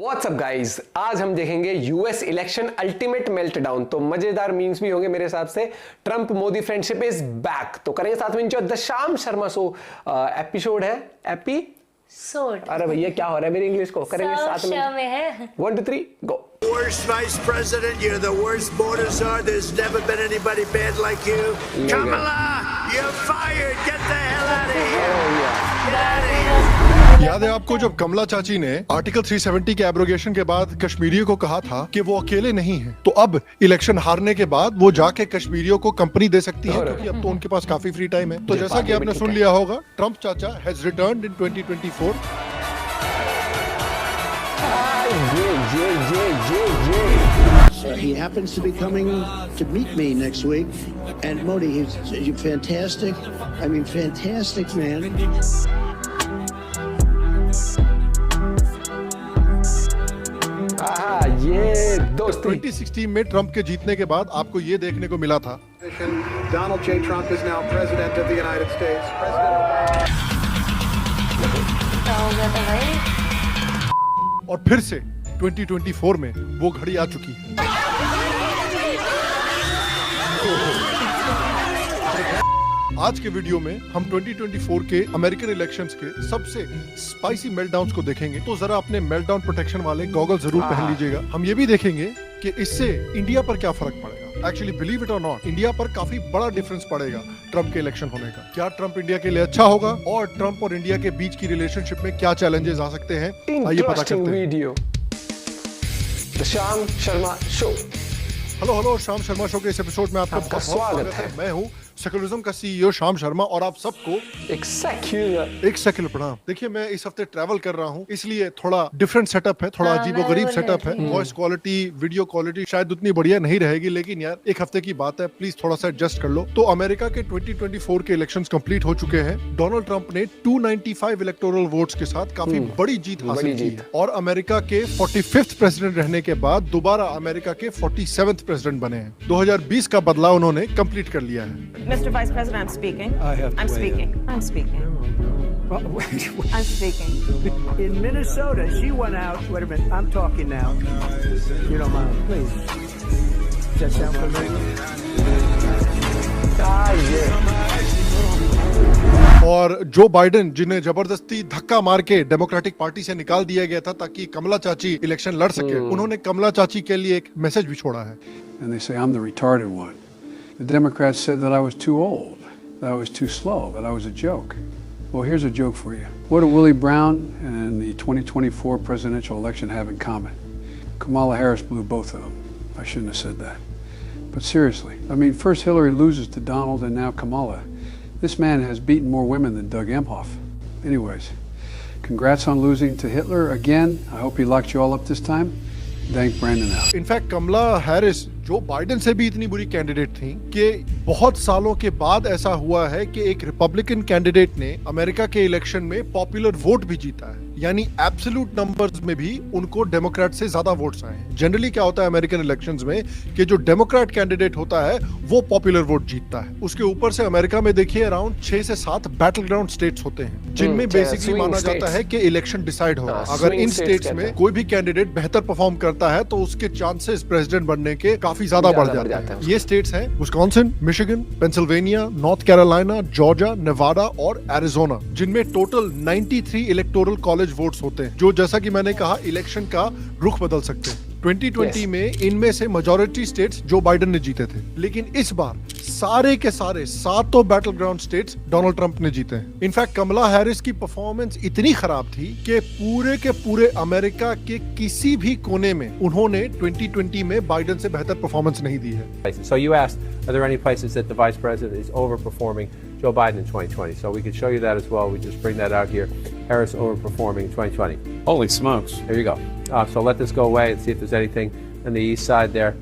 What's up guys, आज हम देखेंगे यूएस इलेक्शन अल्टीमेट मेल्टडाउन। तो मजेदार मीम्स भी होंगे मेरे हिसाब से। Trump Modi friendship is back. तो करेंगे साथ में इंजॉय द शाम शर्मा शो एपिसोड है एपिसोड। अरे भैया क्या हो रहा है मेरी इंग्लिश को, करेंगे साथ में है 1 2 3 गो। Worst vice president, you're the worst border czar. There's never been anybody bad like you. Kamala, you're fired. Get the hell out of here. Get out of here. याद है आपको जब कमला चाची ने आर्टिकल 370 के एब्रोगेशन के बाद कश्मीरियों को कहा था कि वो अकेले नहीं हैं, तो अब इलेक्शन हारने के बाद वो जाके कश्मीरियों को कंपनी दे सकती है, क्योंकि अब तो उनके पास काफी फ्री टाइम है। तो जैसा कि आपने सुन लिया होगा, ट्रंप चाचा has returned in 2024। He happens to be coming to meet me next week, and Modi, he's fantastic. I mean, fantastic man. ये दोस्ती 2016 में ट्रंप के जीतने के बाद आपको ये देखने को मिला था Donald J. Trump is now president of the United States. और फिर से 2024 में वो घड़ी आ चुकी है। आज के वीडियो में हम 2024 के अमेरिकन इलेक्शंस के सबसे स्पाइसी मेल्टडाउन्स को देखेंगे। तो जरा अपने मेल्टडाउन प्रोटेक्शन वाले गॉगल जरूर पहन लीजिएगा। हम ये भी देखेंगे कि इससे इंडिया पर क्या फर्क पड़ेगा। एक्चुअली बिलीव इट और नॉट, इंडिया पर काफी बड़ा डिफरेंस पड़ेगा ट्रंप के इलेक्शन होने का। क्या ट्रंप इंडिया के लिए अच्छा होगा, और ट्रंप और इंडिया के बीच की रिलेशनशिप में क्या चैलेंजेस आ सकते हैं, आइए पता करते हैं। वीडियो द शाम शर्मा शो। हेलो शाम शर्मा शो के इस एपिसोड में आपका स्वागत है। मैं हूँ सेकुलरिज्म का सीईओ शाम शर्मा, और आप सबको एक सेक्युलर प्रणाम। देखिए, मैं इस हफ्ते ट्रैवल कर रहा हूँ, इसलिए थोड़ा डिफरेंट सेटअप है, थोड़ा अजीबोगरीब सेटअप है। वॉइस क्वालिटी, वीडियो क्वालिटी शायद उतनी बढ़िया नहीं रहेगी, लेकिन यार एक हफ्ते की बात है, प्लीज थोड़ा सा एडजस्ट कर लो। तो अमेरिका के 2024 के इलेक्शंस कंप्लीट हो चुके हैं। डोनाल्ड ट्रंप ने 295 इलेक्टोरल वोट्स के साथ काफी बड़ी जीत हासिल की है, और अमेरिका के 45th प्रेसिडेंट रहने के बाद दोबारा अमेरिका के 47th प्रेसिडेंट बने हैं। 2020 का बदलाव उन्होंने कंप्लीट कर लिया है। Mr. Vice President, I'm speaking. I'm speaking. I'm speaking. In Minnesota, she went out. Wait a minute, I'm talking now. You don't mind, please. Does that sound familiar? और Joe Biden, जिन्हें जबरदस्ती धक्का मार के democratic party से निकाल दिया गया था ताकि कमला चाची इलेक्शन लड़ सके, उन्होंने कमला चाची के लिए एक मैसेज भी छोड़ा है। And they say I'm the retarded one. The Democrats said that I was too old, that I was too slow, that I was a joke. Well, here's a joke for you. What do Willie Brown and the 2024 presidential election have in common? Kamala Harris blew both of them. I shouldn't have said that. But seriously, I mean, first Hillary loses to Donald and now Kamala. This man has beaten more women than Doug Emhoff. Anyways, congrats on losing to Hitler again. I hope he locked you all up this time. Thank Brandon out. In fact Kamala Harris Joe Biden से भी इतनी बुरी candidate थी कि बहुत सालों के बाद ऐसा हुआ है कि एक रिपब्लिकन कैंडिडेट ने अमेरिका के इलेक्शन में पॉपुलर वोट भी जीता है, यानी एब्सोल्यूट नंबर्स में भी उनको डेमोक्रेट से ज्यादा वोट्स आए हैं। जनरली क्या होता है अमेरिकन इलेक्शंस में कि जो डेमोक्रेट कैंडिडेट होता है वो पॉपुलर वोट जीतता है। उसके ऊपर से अमेरिका में देखिए अराउंड 6 से 7 बैटल ग्राउंड स्टेट्स होते हैं, जिनमें बेसिकली माना जाता है कि इलेक्शन डिसाइड होगा। अगर इन स्टेट्स में कोई भी कैंडिडेट बेहतर परफॉर्म करता है तो उसके चांसेस प्रेसिडेंट बनने के काफी ज्यादा बढ़ जाते हैं। ये स्टेट्स हैं Wisconsin, Michigan, Pennsylvania, north Carolina, Georgia, Nevada और एरिजोना, जिनमें टोटल 93 इलेक्टोरल कॉलेज वोट्स होते हैं, जो जैसा कि मैंने कहा इलेक्शन का रुख बदल सकते हैं। 2020 में इनमें से मेजॉरिटी स्टेट्स जो बाइडेन ने जीते थे, लेकिन इस बार सारे के सारे 7 battle ground states Donald Trump ने जीते हैं। इनफैक्ट कमला हैरिस की परफॉर्मेंस इतनी खराब थी कि पूरे के पूरे अमेरिका के किसी भी कोने में उन्होंने 2020 में बाइडेन से बेहतर परफॉर्मेंस नहीं दी है। So you asked, are there any places that the vice president is overperforming Joe Biden in 2020? So we could show you that as well. We just bring that out here. Harris overperforming in 2020. Holy smokes. There you go. So let this go away and see if there's anything on the east side there.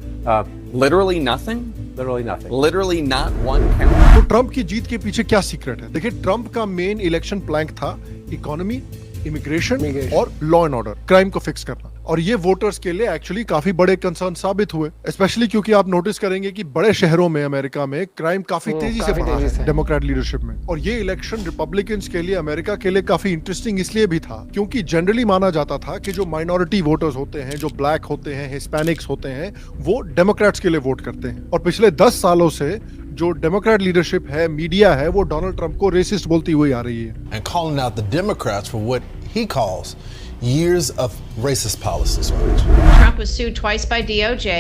Literally nothing? Literally nothing. Literally not one count. तो Trump की जीत के पीछे क्या secret है? देखिए, Trump का main election Planck था economy, immigration और लॉ एंड ऑर्डर, क्राइम को फिक्स करना। और ये वोटर्स के लिए एक्चुअली काफी बड़े कंसर्न साबित हुए, स्पेशली क्योंकि आप नोटिस करेंगे कि बड़े शहरों में अमेरिका में क्राइम काफी तेजी से बढ़ा है डेमोक्रेट लीडरशिप में। और ये इलेक्शन रिपब्लिकन्स के लिए, अमेरिका के लिए काफी इंटरेस्टिंग इसलिए भी था क्योंकि जनरली माना जाता था कि जो माइनॉरिटी वोटर्स होते हैं, जो ब्लैक होते हैं, हिस्पैनिक्स होते हैं, वो डेमोक्रेट्स के लिए वोट करते हैं। और पिछले 10 सालों से जो डेमोक्रेट लीडरशिप है, मीडिया है, वो डोनाल्ड ट्रंप को रेसिस्ट बोलती हुई आ रही है। And calling out the Democrats for what he calls years of racist policies. Trump was sued twice by DOJ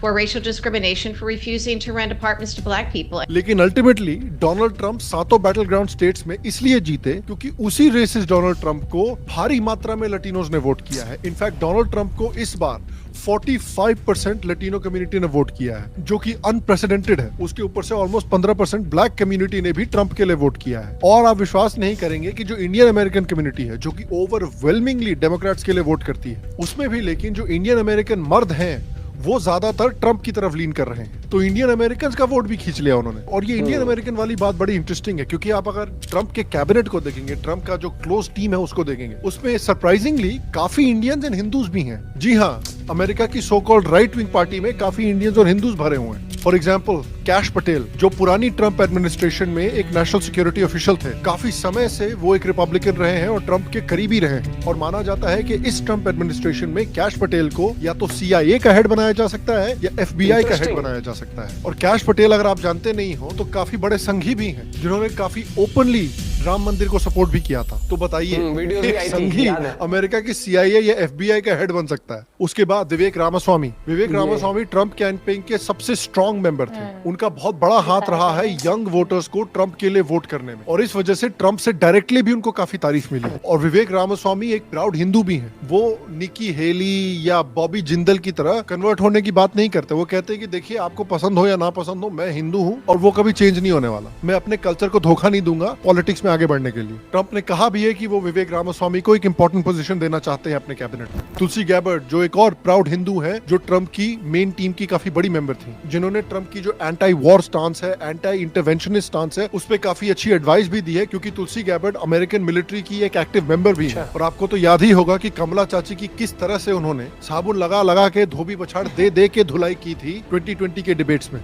for racial discrimination for refusing to rent apartments to black people. लेकिन ultimately Donald Trump 7 battle ground states में इसलिए जीते क्योंकि उसी resist Donald Trump को भारी मात्रा में लैटिनोज ने वोट किया है। इनफैक्ट डोनाल्ड ट्रंप को इस बार 45% लैटिनो कम्युनिटी ने वोट किया है, जो कि अनप्रेसिडेंटेड है। उसके ऊपर से ऑलमोस्ट 15% ब्लैक कम्युनिटी ने भी ट्रंप के लिए वोट किया है। और आप विश्वास नहीं करेंगे कि जो इंडियन अमेरिकन कम्युनिटी है, जो कि ओवरवेलमिंगली डेमोक्रेट्स के लिए वोट करती है, उसमें भी लेकिन जो इंडियन अमेरिकन मर्द हैं वो ज्यादातर ट्रंप की तरफ लीन कर रहे हैं। तो इंडियन अमेरिकन का वोट भी खींच लिया उन्होंने। और ये इंडियन अमेरिकन वाली बात बड़ी इंटरेस्टिंग है क्योंकि आप अगर ट्रंप के कैबिनेट को देखेंगे, ट्रंप का जो क्लोज टीम है उसको देखेंगे, उसमें सरप्राइजिंगली काफी इंडियंस एंड हिंदूज भी हैं। जी हाँ, अमेरिका की so called right wing party में काफी इंडियंस और हिंदूज भरे हुए हैं। फॉर एग्जाम्पल कैश पटेल, जो पुरानी ट्रंप एडमिनिस्ट्रेशन में एक नेशनल सिक्योरिटी ऑफिशियल थे, काफी समय से वो एक रिपब्लिकन रहे हैं और ट्रंप के करीबी रहे हैं। और माना जाता है कि इस ट्रंप एडमिनिस्ट्रेशन में कैश पटेल को या तो CIA का हेड बनाया जा सकता है या FBI का हेड बनाया जा सकता है। और कैश पटेल, अगर आप जानते नहीं हो, तो काफी बड़े संघी भी हैं जिन्होंने काफी ओपनली राम मंदिर को सपोर्ट भी किया था। तो बताइए, एक संघी अमेरिका की CIA या FBI का हेड बन सकता है। उसके बाद विवेक रामास्वामी ट्रंप कैंपेन के सबसे स्ट्रॉन्ग मेंबर थे। उनका बहुत बड़ा हाथ रहा है यंग वोटर्स को ट्रंप के लिए वोट करने में, और इस वजह से ट्रंप से डायरेक्टली भी उनको काफी तारीफ मिली। और विवेक रामास्वामी एक प्राउड हिंदू भी हैं। वो निकी हेली या बॉबी जिंदल की तरह कन्वर्ट होने की बात नहीं करते। वो कहते हैं कि देखिए, आपको पसंद हो या ना पसंद हो, मैं हिंदू हूँ और वो कभी चेंज नहीं होने वाला। मैं अपने कल्चर को धोखा नहीं दूंगा पॉलिटिक्स में आगे बढ़ने के लिए। ट्रंप ने कहा भी है कि वो विवेक रामास्वामी को एक इंपॉर्टेंट पोजीशन देना चाहते हैं अपने कैबिनेट में। तुलसी गैबर्ट, जो एक और प्राउड हिंदू है, जो ट्रंप की मेन टीम की काफी बड़ी मेंबर थी, जिन्होंने ट्रंप की जो एंटी वॉर स्टांस है, एंटी इंटरवेंशनिस्ट स्टांस है, उस पर काफी अच्छी एडवाइस भी दी है, क्योंकि तुलसी गैबर्ट अमेरिकन मिलिट्री की एक एक्टिव मेंबर भी है। और आपको तो याद ही होगा कि कमला चाची की किस तरह से उन्होंने साबुन लगा लगा के, धोबी पछाड़ दे दे के धुलाई की थी 2020 के डिबेट्स में।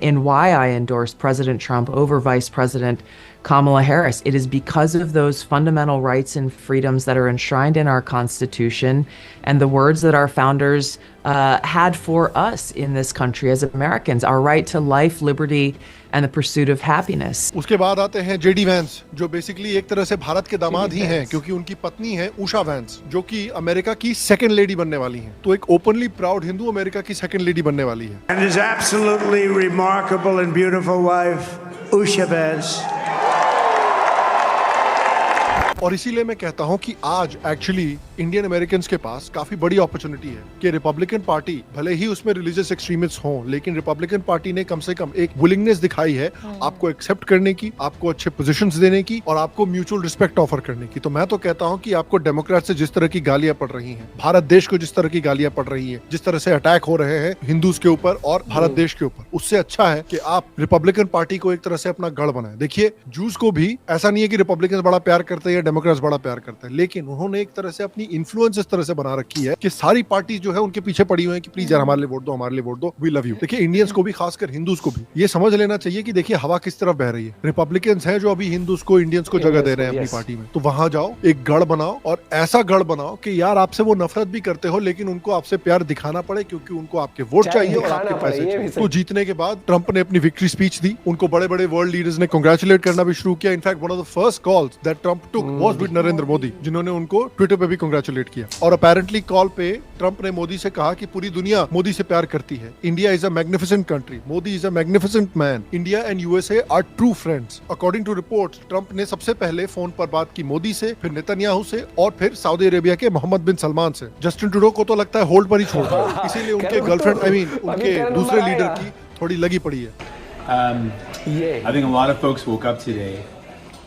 In why I endorsed President Trump over Vice President Kamala Harris, it is because of those fundamental rights and freedoms that are enshrined in our Constitution and the words that our founders had for us in this country as Americans, our right to life, liberty, and the pursuit of happiness. उसके बाद आते हैं JD Vance, जो basically एक तरह से भारत के दामाद ही हैं, क्योंकि उनकी पत्नी है उषा वैंस, जो कि अमेरिका की सेकंड लेडी बनने वाली हैं। तो एक ओपनली प्राउड हिंदू अमेरिका की सेकंड लेडी बनने वाली है। And his absolutely remarkable and beautiful wife, Usha Vance. और इसीलिए मैं कहता हूं कि आज एक्चुअली इंडियन अमेरिकन्स के पास काफी बड़ी अपॉर्चुनिटी है कि रिपब्लिकन पार्टी, भले ही उसमें रिलीजियस एक्सट्रीमिस्ट हों, लेकिन रिपब्लिकन पार्टी ने कम से कम एक विलिंगनेस दिखाई है आपको एक्सेप्ट करने की, आपको अच्छे पोजीशंस देने की और आपको म्यूचुअल रिस्पेक्ट ऑफर करने की। तो मैं तो कहता हूं कि आपको डेमोक्रेट से जिस तरह की गालियां पड़ रही हैं, भारत देश को जिस तरह की गालियां पड़ रही है, जिस तरह से अटैक हो रहे हैं हिंदूज के ऊपर और भारत देश के ऊपर, उससे अच्छा है कि आप रिपब्लिकन पार्टी को एक तरह से अपना गढ़ बनाए। देखिए, जूस को भी ऐसा नहीं है कि रिपब्लिकन बड़ा प्यार करते हैं या डेमोक्रेट्स बड़ा प्यार करते हैं, लेकिन उन्होंने एक तरह से अपनी इन्फ्लुएंस इस तरह से बना रखी है कि सारी पार्टी जो है उनके पीछे पड़ी हुई है कि प्लीज यार हमारे लिए वोट दो, हमारे लिए वोट दो, वी लव यू। देखिए, इंडियंस को भी, खासकर हिंदूज को भी ये समझ लेना चाहिए कि देखिए हवा किस तरफ बह रही है। रिपब्लिकन्स हैं जो अभी हिंदूज को, इंडियंस को जगह दे रहे हैं अपनी पार्टी में, तो वहां जाओ, एक गढ़ बनाओ और ऐसा गढ़ बनाओ कि यार आपसे वो नफरत भी करते हो लेकिन उनको आपसे प्यार दिखाना पड़े, क्योंकि उनको आपके वोट चाहिए और आपके पैसे चाहिए। तो जीतने के बाद ट्रंप ने अपनी विक्ट्री स्पीच दी, उनको बड़े बड़े वर्ल्ड लीडर्स ने कांग्रेचुलेट करना भी शुरू किया। In fact one of the first calls that Trump took was with Narendra Modi, जिन्होंने उनको ट्विटर पे भी कांग्रेचुलेट किया। और अपेरेंटली कॉल पे ट्रंप ने मोदी से कहा कि पूरी दुनिया मोदी से प्यार करती है, India is a magnificent country, Modi is a magnificent man, India and USA are true friends. According to reports, Trump ने सबसे पहले फोन पर बात की मोदी से, फिर नेतन्याहू से और फिर सऊदी अरेबिया के मोहम्मद बिन सलमान से। जस्टिन ट्रूडो को तो लगता है होल्ड पर ही छोड़ दिया, इसीलिए उनके गर्लफ्रेंड, उनके दूसरे लीडर की थोड़ी लगी पड़ी है। I think a lot of folks woke up today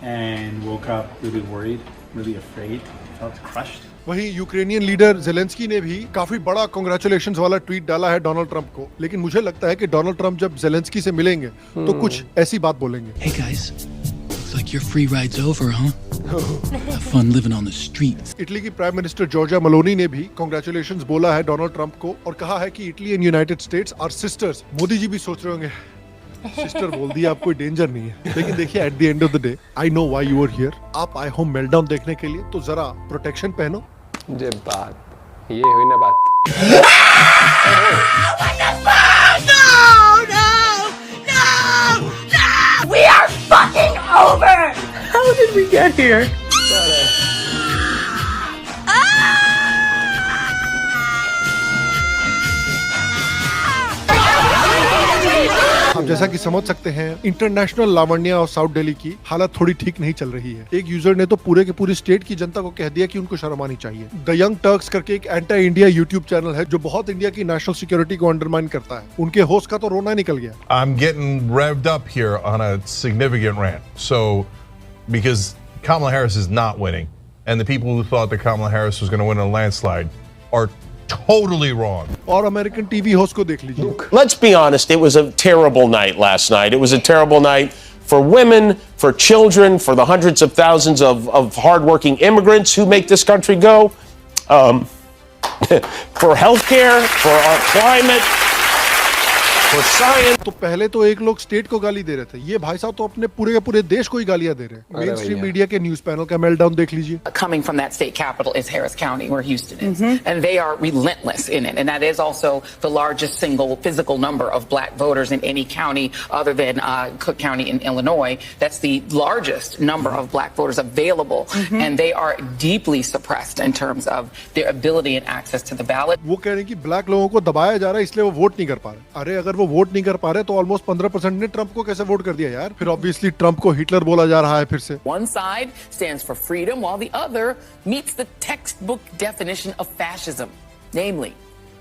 and woke up really worried, really afraid, felt crushed. वहीं यूक्रेनियन लीडर ज़ेलेंस्की ने भी काफी बड़ा कांग्रेचुलेशंस वाला ट्वीट डाला है डोनाल्ड ट्रंप को, लेकिन मुझे लगता है कि डोनाल्ड ट्रंप जब ज़ेलेंस्की से मिलेंगे तो कुछ ऐसी बात बोलेंगे। Hey guys, looks like like your free ride's over, huh? Have fun living on the streets. Italy की प्राइम मिनिस्टर जॉर्जिया मेलोनी ने भी कांग्रेचुलेशंस बोला है डोनाल्ड ट्रंप को और कहा है कि Italy and United States are sisters. Modi ji भी सोच रहे होंगे सिस्टर बोल दिया, अब कोई डेंजर नहीं है। लेकिन देखिए at the end of the day I know why you are here. आप आए हो मेल्टडाउन देखने के लिए, तो जरा प्रोटेक्शन पहनो। जे बात ये हुई ना बात। We are fucking over! How did we get here? आप जैसा कि समझ सकते हैं इंटरनेशनल लावण्या और साउथ दिल्ली की हालत थोड़ी ठीक नहीं चल रही है। एक यूजर ने तो पूरे के पूरी स्टेट की जनता को कह दिया कि उनको शर्म आनी चाहिए। द यंग टर्क्स करके एक एंटी इंडिया यूट्यूब चैनल है जो बहुत इंडिया की नेशनल सिक्योरिटी को अंडरमाइन करता है। उनके होस्ट का तो रोना निकल गया। I'm getting revved up here on a significant rant. So, because Kamala Harris is not winning, and the people who thought that Kamala Harris was going to win a landslide are totally wrong. और American TV host को देख लीजिए। Let's be honest, it was a terrible night last night. It was a terrible night for women, for children, for the hundreds of thousands of hardworking immigrants who make this country go, for healthcare, for our climate, for science. तो पहले तो एक लोग state को गाली दे रहे थे, ये भाई साहब तो अपने पूरे के पूरे देश को ही गालियां दे रहे हैं। मेन स्ट्रीम मीडिया के न्यूज पैनल का मेल्टडाउन देख लीजिए। Coming from that state capital is Harris County, where Houston is, and they are relentless in it. And that is also the largest single physical number of black voters in any county other than Cook County in Illinois. That's the largest number of black voters available, and they are deeply suppressed in terms of their ability and access to the ballot. वो कह रहे हैं कि black लोगों को दबाया जा रहा है इसलिए वो वोट नहीं कर पा रहे। अरे अगर वो वोट नहीं कर पा रहे तो ऑलमोस्ट 15% ने ट्रंप को कैसे वोट कर दिया यार। फिर ऑब्वियसली ट्रंप को हिटलर बोला जा रहा है फिर से। One side stands for freedom while the other meets the textbook definition of fascism, namely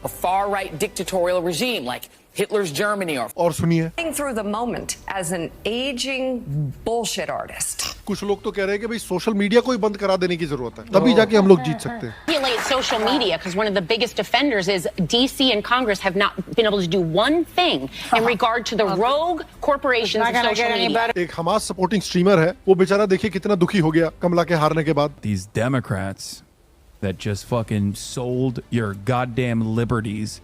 a far-right dictatorial regime like Hitler's Germany or सुनिए through the moment as an aging bullshit artist. कुछ लोग तो कह रहे हैं कि भाई social media को ही बंद करा देने की जरूरत है, तभी जाके हम लोग जीत सकते हैं। Regulate social media because one of the biggest offenders is DC and Congress have not been able to do one thing in regard to the rogue corporations of social media. एक हमास सपोर्टिंग स्ट्रीमर है, वो बेचारा देखिए कितना दुखी हो गया कमला के हारने के बाद। These Democrats that just fucking sold your goddamn liberties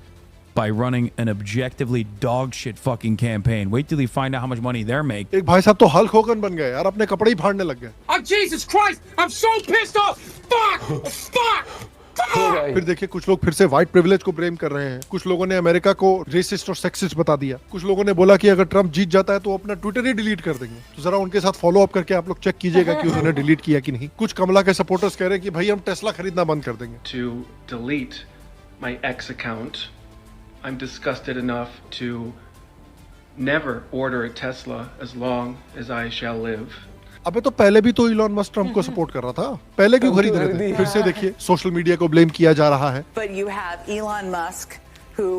by running an objectively dog shit fucking campaign. Wait till you find out how much money they're making. एक भाई साहब तो हल्क होगन बन गए यार, अपने कपड़े ही फाड़ने लग गए। Oh Jesus Christ! I'm so pissed off! Fuck! Fuck! फिर देखिए कुछ लोग फिर से व्हाइट प्रिविलेज को ब्लेम कर रहे हैं। कुछ लोगों ने अमेरिका को रेसिस्ट और सेक्सिस्ट बता दिया। कुछ लोगों ने बोला कि अगर ट्रंप जीत जाता है तो अपना ट्विटर ही डिलीट कर देंगे। तो जरा उनके साथ फॉलो अप करके आप लोग चेक कीजिएगा कि उन्होंने डिलीट किया कि नहीं। कुछ कमला के सपोर्टर्स कह रहे हैं कि भाई हम टेस्ला खरीदना बंद कर देंगे। To delete my X account, I'm disgusted enough to never order a Tesla as long as I shall live. अबे तो पहले भी तो इलॉन मस्क ट्रंप को सपोर्ट कर रहा था, पहले क्यों खरीद रहे थे? फिर से देखिए सोशल मीडिया को ब्लेम किया जा रहा है। But you have Elon Musk who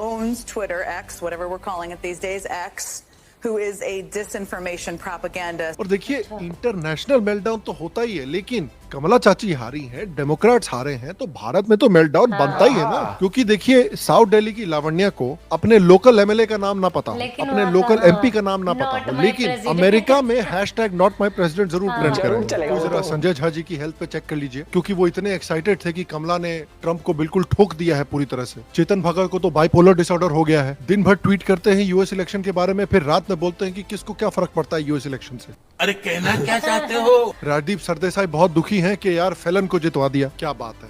owns Twitter, X, whatever we're calling it these days, X, who is a disinformation propaganda. और देखिए इंटरनेशनल मेल्टडाउन तो होता ही है, लेकिन कमला चाची हारी हैं, डेमोक्रेट्स हारे हैं, तो भारत में तो मेल्टडाउन बनता ही है ना। क्योंकि देखिए साउथ दिल्ली की लावण्या को अपने लोकल एमएलए का नाम ना पता हो, अपने लोकल एमपी का नाम ना पता हो, लेकिन अमेरिका में #NotMyPresident जरूर ट्रेंड करें। तो जरा संजय झा जी की हेल्थ पे चेक कर लीजिए, क्योंकि वो इतने एक्साइटेड थे कि कमला ने ट्रंप को बिल्कुल ठोक दिया है पूरी तरह से। चेतन भगत को तो बाइपोलर डिसऑर्डर हो गया है, दिन भर ट्वीट करते हैं यूएस इलेक्शन के बारे में, फिर रात में बोलते हैं कि किसको क्या फर्क पड़ता है यूएस इलेक्शन से। अरे कहना क्या चाहते हो? राजदीप सरदेसाई बहुत दुखी हैं कि यार फैलन को जितवा दिया। क्या बात है,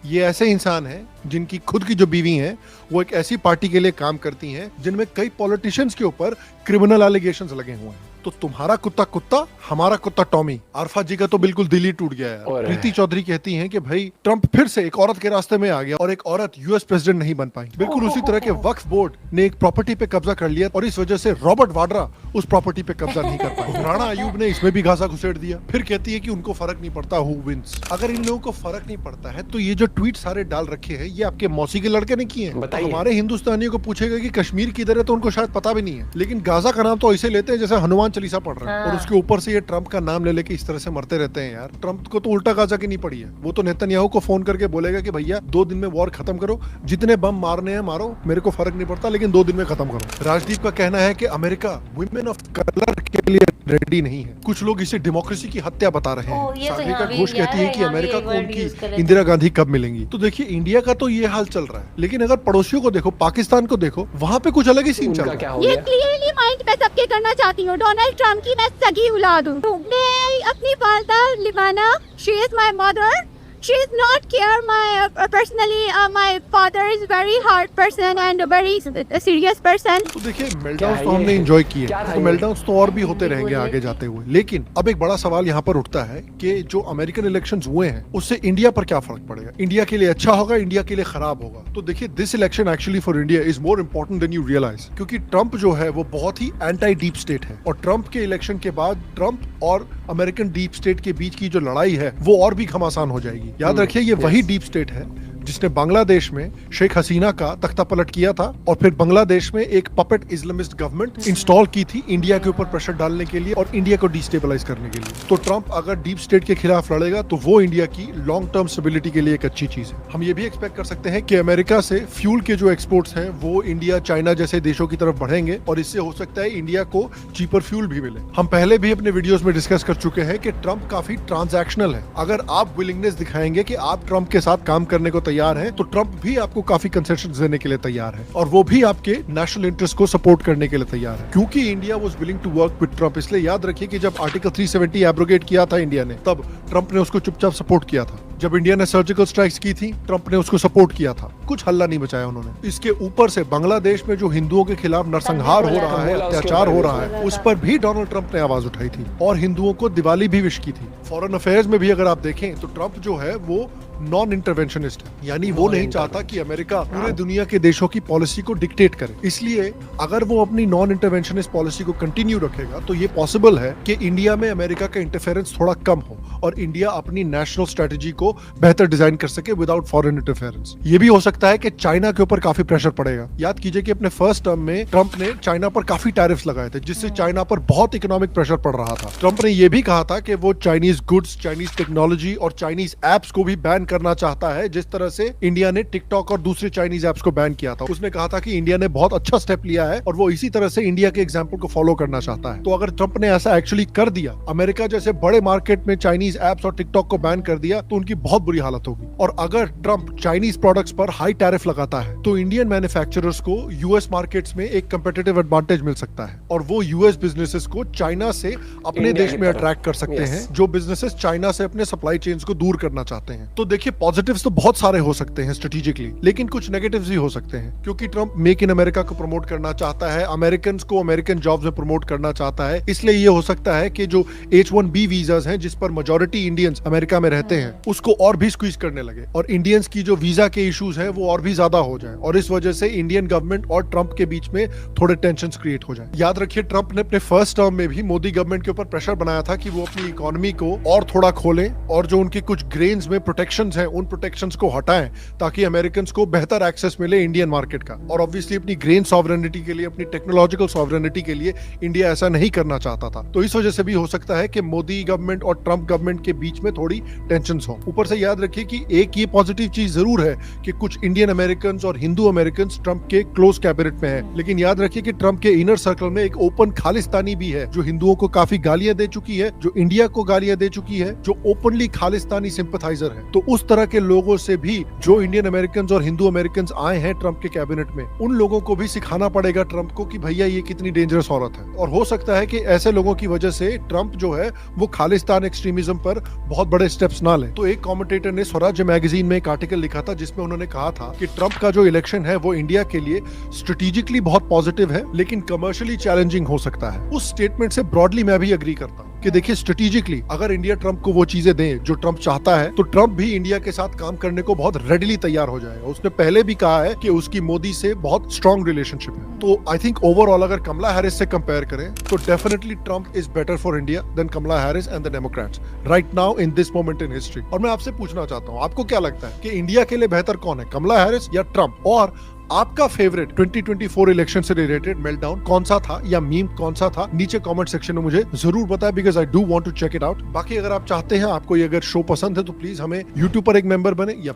ये ऐसे इंसान हैं जिनकी खुद की जो बीवी हैं वो एक ऐसी पार्टी के लिए काम करती हैं जिनमें कई पॉलिटिशियंस के ऊपर क्रिमिनल एलिगेशंस लगे हुए हैं। तो तुम्हारा कुत्ता कुत्ता, हमारा कुत्ता टॉमी। आरफा जी का तो बिल्कुल दिल ही टूट गया है। प्रीति चौधरी कहती हैं कि भाई ट्रंप फिर से एक औरत के रास्ते में आ गया और एक औरत यूएस प्रेसिडेंट नहीं बन पाई। बिल्कुल उसी तरह के वक्फ बोर्ड ने एक प्रॉपर्टी पे कब्जा कर लिया और इस वजह से रॉबर्ट वाड्रा उस प्रॉपर्टी पे कब्जा नहीं कर पाए। राणा अयूब ने इसमें भी घासा घुसेड़ दिया। फिर कहती है कि उनको फर्क नहीं पड़ता हु विंस। अगर इन लोगों को फर्क नहीं पड़ता है तो ये जो ट्वीट सारे डाल रखे हैं ये आपके मौसी के लड़के ने किए हैं। तो हमारे हिंदुस्तानियों को पूछेगा कि कश्मीर किधर है तो उनको शायद पता भी नहीं है, लेकिन गाजा का नाम तो ऐसे लेते हैं जैसे हनुमान चालीसा पढ़ रहे हैं। और उसके ऊपर से ये ट्रंप का नाम ले लेके इस तरह से मरते रहते हैं यार। ट्रंप को तो उल्टा गाजा की नहीं पड़ी है, वो तो नेतन्याहू को फोन करके बोलेगा कि भैया 2 दिन में वॉर खत्म करो, जितने बम मारने हैं मारो, मेरे को फर्क नहीं पड़ता, लेकिन 2 दिन में खत्म करो। राजदीप का कहना है कि अमेरिका वुमेन ऑफ कलर के के लिए रेडी नहीं है। कुछ लोग इसे डेमोक्रेसी की हत्या बता रहे हैं। सागरिका घोष कहती है कि अमेरिका को उनकी इंदिरा गांधी कब मिलेंगी। तो देखिए इंडिया का तो ये हाल चल रहा है, लेकिन अगर पड़ोसियों को देखो, पाकिस्तान को देखो, वहाँ पे कुछ अलग ही सीन चल रहा है। ये क्लियरली माइंड मैं सबके करना चाहती हूँ, डोनाल्ड ट्रम्प की मैं सगी औलाद हूँ। मैं अपनी वालदा लिबाना, she is my mother, she is not care my personally my father is very hard person and a very serious person. तो देखिए मेल्टडाउन तो हमने एंजॉय किए, तो मेल्टडाउन तो और भी होते रहेंगे आगे जाते हुए। लेकिन अब एक बड़ा सवाल यहाँ पर उठता है कि जो अमेरिकन इलेक्शंस हुए हैं उससे इंडिया पर क्या फर्क पड़ेगा, इंडिया के लिए अच्छा होगा, इंडिया के लिए खराब होगा। तो देखिए this election actually for India is more important than you realise, क्योंकि ट्रम्प जो है वो बहुत ही एंटी डीप स्टेट है, और ट्रम्प के इलेक्शन के बाद ट्रम्प और अमेरिकन डीप स्टेट के बीच की जो लड़ाई है वो और भी घमासान हो जाएगी। याद रखिए ये वही डीप स्टेट है जिसने बांग्लादेश में शेख हसीना का तख्ता पलट किया था, और फिर बांग्लादेश में एक पपेट इस्लामिस्ट गवर्नमेंट इंस्टॉल की थी इंडिया के ऊपर प्रेशर डालने के लिए और इंडिया को डिस्टेबलाइज करने के लिए। तो ट्रम्प अगर डीप स्टेट के खिलाफ लड़ेगा तो वो इंडिया की लॉन्ग टर्म स्टेबिलिटी के लिए एक अच्छी चीज है। हम ये भी एक्सपेक्ट कर सकते हैं कि अमेरिका से फ्यूल के जो एक्सपोर्ट्स हैं वो इंडिया, चाइना जैसे देशों की तरफ बढ़ेंगे, और इससे हो सकता है इंडिया को चीपर फ्यूल भी मिले। हम पहले भी अपने वीडियोस में डिस्कस कर चुके हैं कि ट्रम्प काफी ट्रांजैक्शनल है। अगर आप विलिंगनेस दिखाएंगे कि आप ट्रम्प के साथ काम करने को तैयार हैं, तो ट्रम्प भी आपको काफी कंसेशंस देने के लिए तैयार है, और वो भी आपके नेशनल इंटरेस्ट को सपोर्ट करने के लिए तैयार है। क्योंकि India was willing to work with Trump, इसलिए याद रखिए कि जब आर्टिकल 370 एब्रोगेट किया था इंडिया ने, तब ट्रम्प ने उसको चुपचाप सपोर्ट किया था। जब इंडिया ने सर्जिकल स्ट्राइक्स की थी, ट्रम्प ने उसको सपोर्ट किया था, कुछ हल्ला नहीं बचाया उन्होंने। इसके ऊपर से बांग्लादेश में जो हिंदुओं के खिलाफ नरसंहार हो रहा है, अत्याचार हो रहा है, उस पर भी डोनाल्ड ट्रम्प ने आवाज उठाई थी और हिंदुओं को दिवाली भी विश की थी। फॉरेन अफेयर्स में भी अगर आप देखें तो ट्रम्प जो है वो नॉन इंटरवेंशनिस्ट है, यानी वो नहीं चाहता कि अमेरिका पूरे दुनिया के देशों की पॉलिसी को डिक्टेट करे। इसलिए अगर वो अपनी नॉन इंटरवेंशनिस्ट पॉलिसी को कंटिन्यू रखेगा तो ये पॉसिबल है कि इंडिया में अमेरिका का इंटरफेरेंस थोड़ा कम हो और इंडिया अपनी नेशनल स्ट्रेटेजी को बेहतर डिजाइन कर सके विदाउट फॉरेन इंटरफेरेंस। ये भी हो सकता है कि चाइना के ऊपर काफी प्रेशर पड़ेगा। याद कीजिए कि अपने फर्स्ट टर्म में ट्रम्प ने चाइना पर काफी टैरिफ्स लगाए थे, जिससे चाइना पर बहुत इकोनॉमिक प्रेशर पड़ रहा था। ट्रम्प ने यह भी कहा था कि वो चाइनीज गुड्स, चाइनीज टेक्नोलॉजी और चाइनीज एप्स को भी बैन करना चाहता है, जिस तरह से इंडिया ने टिकटॉक और दूसरे चाइनीज एप्स को बैन किया था। उसने कहा था कि इंडिया ने बहुत अच्छा स्टेप लिया है और वो इसी तरह से इंडिया के एग्जाम्पल को फॉलो करना चाहता है। तो अगर ट्रम्प ने ऐसा एक्चुअली कर दिया, अमेरिका जैसे बड़े मार्केट में चाइनीज एप्स और टिकटॉक को बैन कर दिया, तो उनकी बहुत बुरी हालत होगी। और अगर ट्रम्प चाइनीज प्रोडक्ट्स पर हाई टैरिफ लगाता है तो इंडियन मैन्युफैक्चरर्स को यूएस मार्केट्स में एक कंपेटिटिव एडवांटेज मिल सकता है और वो यूएस बिजनेसेस को चाइना से अपने देश में अट्रैक्ट कर सकते हैं, जो बिजनेसेस चाइना से अपने सप्लाई चेन्स को दूर करना चाहते हैं। तो देखिए पॉजिटिव्स तो बहुत सारे हो सकते हैं स्ट्रेटेजिकली, लेकिन कुछ नेगेटिव्स भी हो सकते हैं, क्योंकि ट्रम्प मेक इन अमेरिका को प्रमोट करना चाहता है, अमेरिकन को अमेरिकन जॉब्स में प्रमोट करना चाहता है। इसलिए ये हो सकता है कि जो H-1B वीजास हैं, जिस पर मेजॉरिटी इंडियंस अमेरिका में रहते हैं, उसको और भी स्क्वीज करने लगे और इंडियंस की जो वीजा के इश्यूज हैं वो और भी ज्यादा हो जाए और इस वजह से इंडियन गवर्नमेंट और ट्रम्प के बीच में थोड़े टेंशंस क्रिएट हो जाए। याद रखिए ट्रम्प ने अपने फर्स्ट टर्म में भी मोदी गवर्नमेंट के ऊपर प्रेशर बनाया था कि वो अपनी इकोनॉमी को और थोड़ा खोलें और जो उनके कुछ ग्रेन्स में प्रोटेक्शंस हैं उन प्रोटेक्शंस को हटाएं ताकि अमेरिकन को बेहतर एक्सेस मिले इंडियन मार्केट का। और ऑब्वियसली अपनी ग्रेन सॉवरेनिटी के लिए, अपनी टेक्नोलॉजिकल सॉवरेनिटी के लिए इंडिया ऐसा नहीं करना चाहता था। तो इस वजह से भी हो सकता है कि मोदी गवर्नमेंट और ट्रम्प गवर्नमेंट के बीच में थोड़ी टेंशंस हो। ऊपर से याद रखिए कि एक ये पॉजिटिव चीज जरूर है कि कुछ इंडियन अमेरिकन और हिंदू अमेरिकन ट्रम्प के क्लोज कैबिनेट में है, लेकिन याद रखिए कि ट्रम्प के इनर सर्कल में एक ओपन खालिस्तानी भी है जो हिंदुओं को काफी गालियां दे चुकी है, जो इंडिया को गालियां दे चुकी है, जो ओपनली खालिस्तानी सिंपथाइजर है। तो उस तरह के लोगों से भी जो इंडियन अमेरिकन और हिंदू अमेरिकन आए हैं ट्रम्प के कैबिनेट में, उन लोगों को भी सिखाना पड़ेगा ट्रम्प को कि भैया ये कितनी डेंजरस औरत है। और हो सकता है कि ऐसे लोगों की वजह से ट्रम्प जो है वो खालिस्तान एक्सट्रीमिज्म पर बहुत बड़े स्टेप्स ना ले। तो एक कमेंटेटर ने स्वराज्य मैगजीन में एक आर्टिकल लिखा था जिसमें उन्होंने कहा था कि ट्रम्प का जो इलेक्शन है वो इंडिया के लिए स्ट्रेटेजिकली बहुत पॉजिटिव है, लेकिन कमर्शियली चैलेंजिंग हो सकता है। उस स्टेटमेंट से ब्रॉडली मैं भी एग्री करता हूँ कि देखिए स्ट्रेटेजिकली अगर इंडिया ट्रम्प को वो चीजें दे जो ट्रम्प चाहता है, तो ट्रम्प भी इंडिया के साथ काम करने को बहुत रेडिली तैयार हो जाएगा। उसने पहले भी कहा है कि उसकी मोदी से बहुत स्ट्रॉन्ग रिलेशनशिप है। तो आई थिंक ओवरऑल अगर कमला हैरिस से कंपेयर करें तो definitely Trump is better for India than Kamala Harris and the Democrats right now in this moment in history. और मैं आपसे पूछना चाहता हूँ, आपको क्या लगता है कि इंडिया के लिए बेहतर कौन है, कमला हैरिस या ट्रम्प? और आपका फेवरेट 2024 इलेक्शन से रिलेटेड मेल्टडाउन कौन सा था या मीम कौन सा था? नीचे कमेंट सेक्शन में मुझे जरूर बताएं, because I do want to check it out. बाकी अगर आप चाहते हैं, आपको ये अगर शो पसंद है, तो प्लीज हमें यूट्यूब पर एक मेंबर बने या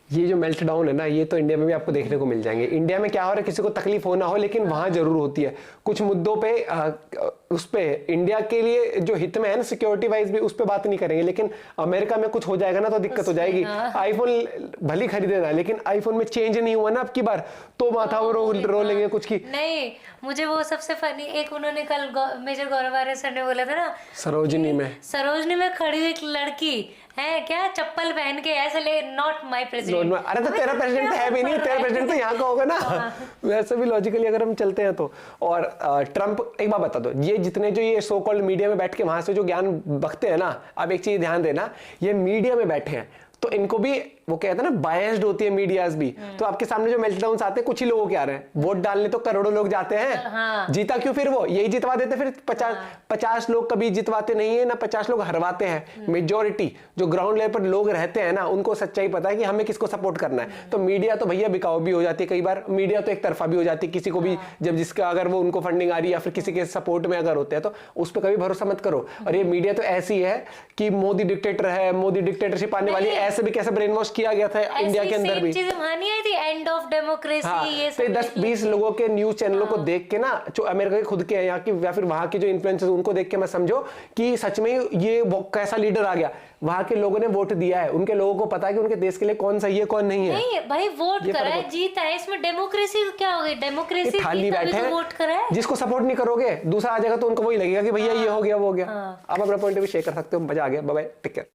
ये जो मेल्ट डाउन है ना, ये तो इंडिया में भी आपको देखने को मिल जाएंगे। इंडिया में क्या हो रहा है, किसी को तकलीफ हो ना हो, लेकिन वहां जरूर होती है। कुछ मुद्दों पे उस पे इंडिया के लिए जो हित में है ना सिक्योरिटी वाइज भी, उस पे बात नहीं करेंगे, लेकिन अमेरिका में कुछ हो जाएगा ना तो दिक्कत हो जाएगी। आईफोन भली खरीदेना, लेकिन आईफोन में चेंज नहीं हुआ ना अब की बार तो माथा वो रो लेंगे कुछ की। नहीं, मुझे वो सबसे फनी एक उन्होंने कल मेजर गौरव आर्य सर ने बोला था ना, सरोजनी में खड़ी हुई एक लड़की है क्या चप्पल पहन के ऐसे ले, नॉट माय प्रेसिडेंट। अरे तो तेरा प्रेसिडेंट है भी नहीं, तेरा प्रेसिडेंट तो यहाँ का होगा ना। वैसे भी लॉजिकली अगर हम चलते हैं तो। और ट्रम्प, एक बात बता दो, ये जितने जो ये सो कॉल्ड मीडिया में बैठ के वहां से जो ज्ञान बकते हैं ना, अब एक चीज ध्यान देना, ये मीडिया में बैठे हैं तो इनको भी वो कहते हैं ना बायस्ड होती है मीडियाज भी। तो आपके सामने जो मेल्टडाउन्स आते हैं कुछ ही लोगों के आ रहे हैं, वोट डालने तो करोड़ों लोग जाते हैं। हाँ। जीता क्यों फिर वो यही जितवा देते, फिर 50 लोग कभी जितवाते नहीं है ना, 50 लोग हरवाते हैं। मेजोरिटी जो ग्राउंड लेवल पर लोग रहते हैं ना, उनको सच्चाई पता है कि हमें किसको सपोर्ट करना है। तो मीडिया तो भैया बिकाऊ भी हो जाती है कई बार, मीडिया तो एक तरफा भी हो जाती है, किसी को भी जब जिसका अगर वो उनको फंडिंग आ रही है या फिर किसी के सपोर्ट में अगर होते हैं तो उस पर कभी भरोसा मत करो। और ये मीडिया तो ऐसी है कि मोदी डिक्टेटर है, मोदी डिक्टेटरशिप आने वाली, ऐसे भी कैसे ब्रेन वॉश किया गया था इंडिया के अंदर भी। एंड ऑफ डेमोक्रेसी, ये सब 10-20 लोगों के न्यूज चैनलों को देख के ना, जो अमेरिका के खुद के हैं यहाँ की या फिर वहां के जो इन्फ्लुएंसर्स, उनको देख के मैं समझो कि सच में ये कैसा लीडर आ गया। वहां के लोगों ने वोट दिया है, उनके लोगों को पता है कि उनके देश के लिए कौन सही है कौन नहीं है। नहीं भाई, वोट करा है, जीता है, इसमें डेमोक्रेसी क्या हो गई? डेमोक्रेसी खाली बैठे हैं, वोट करा है। जिसको सपोर्ट नहीं करोगे दूसरा आ जाएगा तो उनको वही लगेगा कि भैया ये हो गया वो हो गया। आप अपना पॉइंट भी शेयर कर सकते हो। मजा आ गया। Bye bye, take care.